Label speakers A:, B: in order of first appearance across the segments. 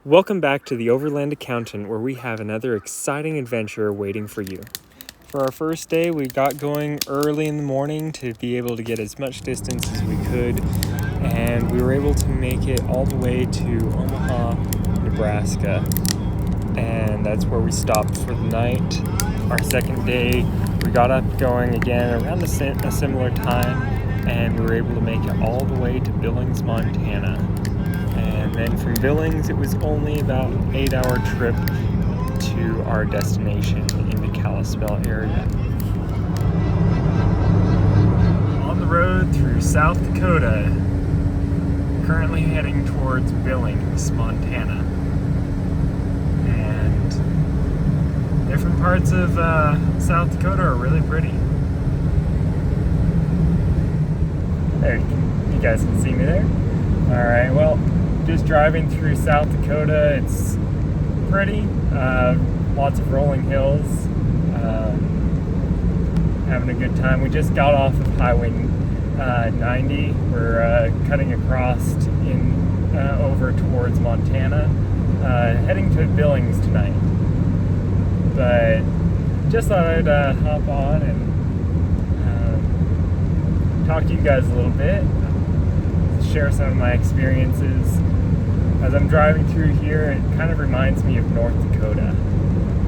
A: Welcome back to the Overland Accountant, where we have another exciting adventure waiting for you. For our first day, we got going early in the morning to be able to get as much distance as we could, and we were able to make it all the way to Omaha, Nebraska, and that's where we stopped for the night. Our second day, we got up going again around a similar time, and we were able to make it all the way to Billings, Montana. And then from Billings, it was only about an 8-hour trip to our destination in the Kalispell area. On the road through South Dakota, currently heading towards Billings, Montana. And different parts of South Dakota are really pretty. There, you guys can see me there? Alright, well, just driving through South Dakota, it's pretty, lots of rolling hills, having a good time. We just got off of Highway 90. We're cutting across over towards Montana, heading to Billings tonight. But just thought I'd hop on and talk to you guys a little bit, share some of my experiences. As I'm driving through here, it kind of reminds me of North Dakota.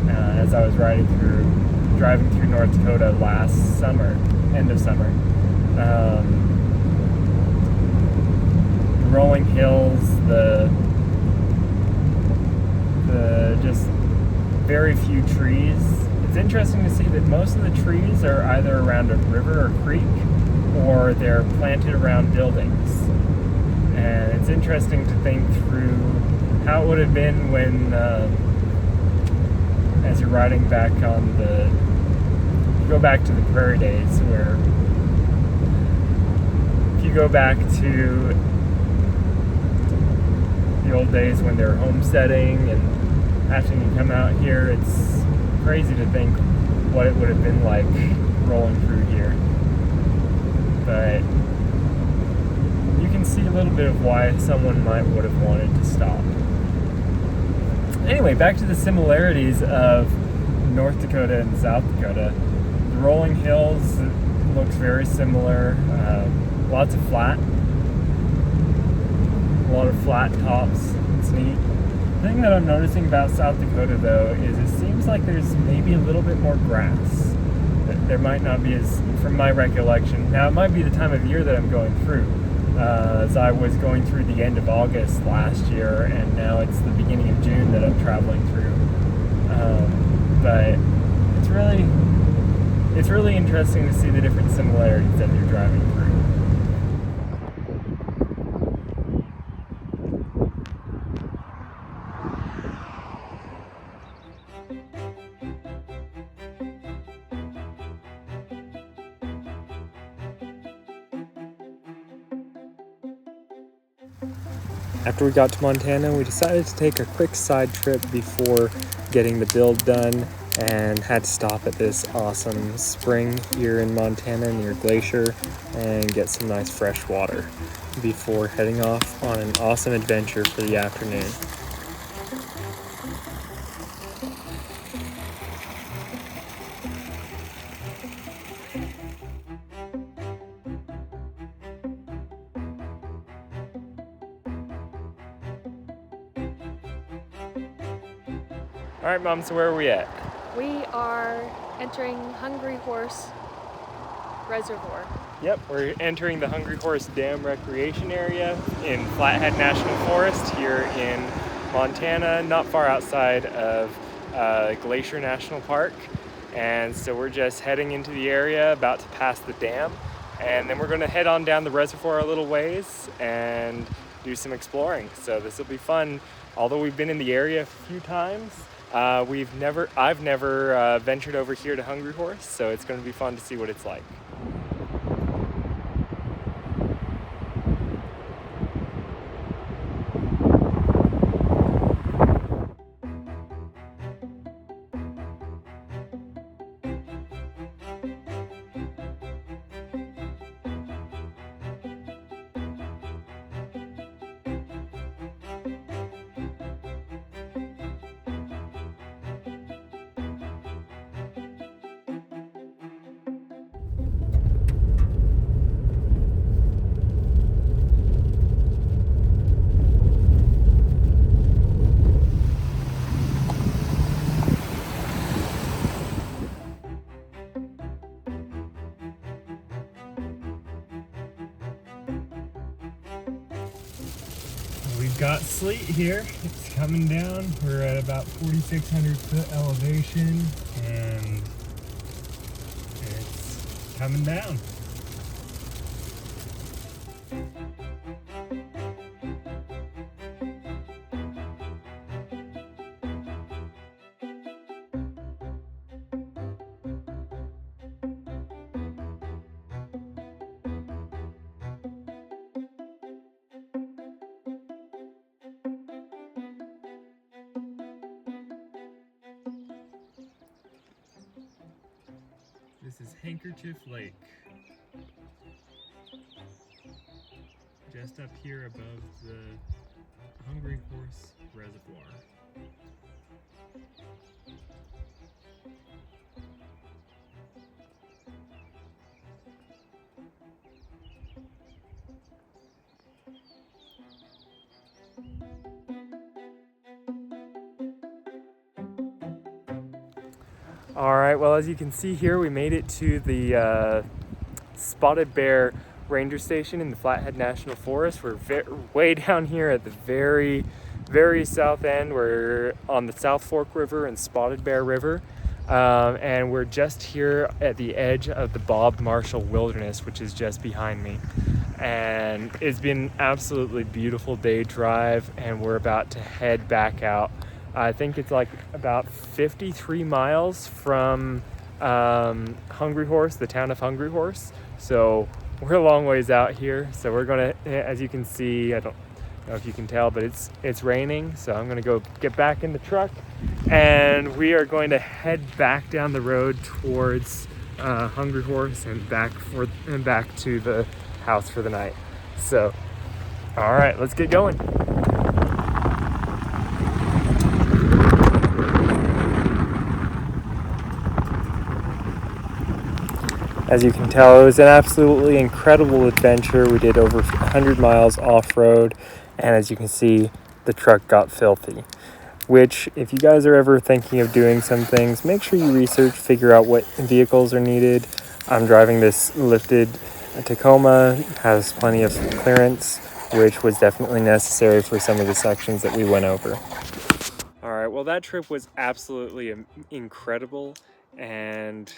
A: As I was driving through North Dakota last summer, end of summer. The rolling hills, the just very few trees. It's interesting to see that most of the trees are either around a river or creek, or they're planted around buildings. And it's interesting to think through how it would have been when, as you're riding back on you go back to the prairie days, where if you go back to the old days when they're homesteading and after you come out here, it's crazy to think what it would have been like rolling through here. But you can see a little bit of why someone would have wanted to stop. Anyway, back to the similarities of North Dakota and South Dakota. The rolling hills looks very similar. Lots of a lot of flat tops. It's neat. The thing that I'm noticing about South Dakota, though, is it seems like there's maybe a little bit more grass. There might not be from my recollection. Now, it might be the time of year that I'm going through. As I was going through the end of August last year, and now it's the beginning of June that I'm traveling through. But it's really interesting to see the different similarities that you're driving through. After we got to Montana, we decided to take a quick side trip before getting the build done, and had to stop at this awesome spring here in Montana near Glacier and get some nice fresh water before heading off on an awesome adventure for the afternoon. All right, Mom, so where are we at?
B: We are entering Hungry Horse Reservoir.
A: Yep, we're entering the Hungry Horse Dam Recreation Area in Flathead National Forest here in Montana, not far outside of Glacier National Park. And so we're just heading into the area, about to pass the dam. And then we're going to head on down the reservoir a little ways and do some exploring. So this will be fun. Although we've been in the area a few times, I've never ventured over here to Hungry Horse, so it's going to be fun to see what it's like. we've got sleet here. It's coming down. We're at about 4,600 foot elevation, and it's coming down. This is Handkerchief Lake, just up here above the Hungry Horse Reservoir. All right, well, as you can see here, we made it to the Spotted Bear Ranger Station in the Flathead National Forest. We're way down here at the very south end. We're on the South Fork River and Spotted Bear River. And we're just here at the edge of the Bob Marshall Wilderness, which is just behind me. And it's been an absolutely beautiful day drive, and we're about to head back out. I think it's like about 53 miles from Hungry Horse, the town of Hungry Horse. So we're a long ways out here. So we're gonna, as you can see, I don't know if you can tell, but it's raining. So I'm gonna go get back in the truck, and we are going to head back down the road towards Hungry Horse and back to the house for the night. So, all right, let's get going. As you can tell, it was an absolutely incredible adventure. We did over 100 miles off-road, and as you can see, the truck got filthy. Which, if you guys are ever thinking of doing some things, make sure you research, figure out what vehicles are needed. I'm driving this lifted Tacoma, has plenty of clearance, which was definitely necessary for some of the sections that we went over. All right, well, that trip was absolutely incredible, and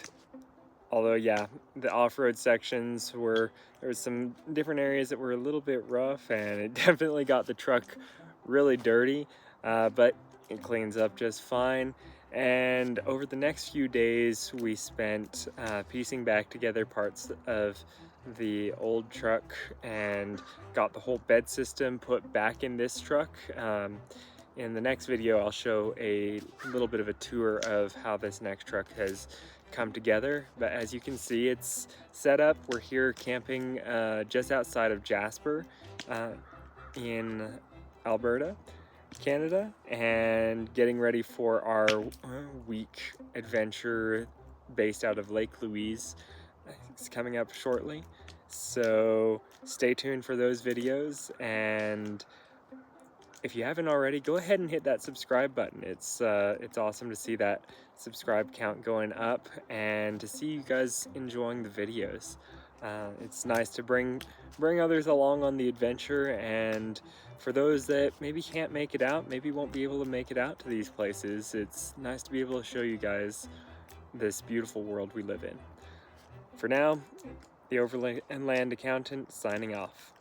A: although, yeah, the off-road sections there was some different areas that were a little bit rough, and it definitely got the truck really dirty, but it cleans up just fine. And over the next few days, we spent piecing back together parts of the old truck and got the whole bed system put back in this truck. In the next video, I'll show a little bit of a tour of how this next truck has come together. But as you can see, it's set up. We're here camping just outside of Jasper in Alberta, Canada, and getting ready for our week adventure based out of Lake Louise. It's coming up shortly, so stay tuned for those videos. And if you haven't already, go ahead and hit that subscribe button. It's awesome to see that subscribe count going up and to see you guys enjoying the videos. It's nice to bring others along on the adventure, and for those that maybe can't make it out, maybe won't be able to make it out to these places, it's nice to be able to show you guys this beautiful world we live in. For now, the Overland Accountant signing off.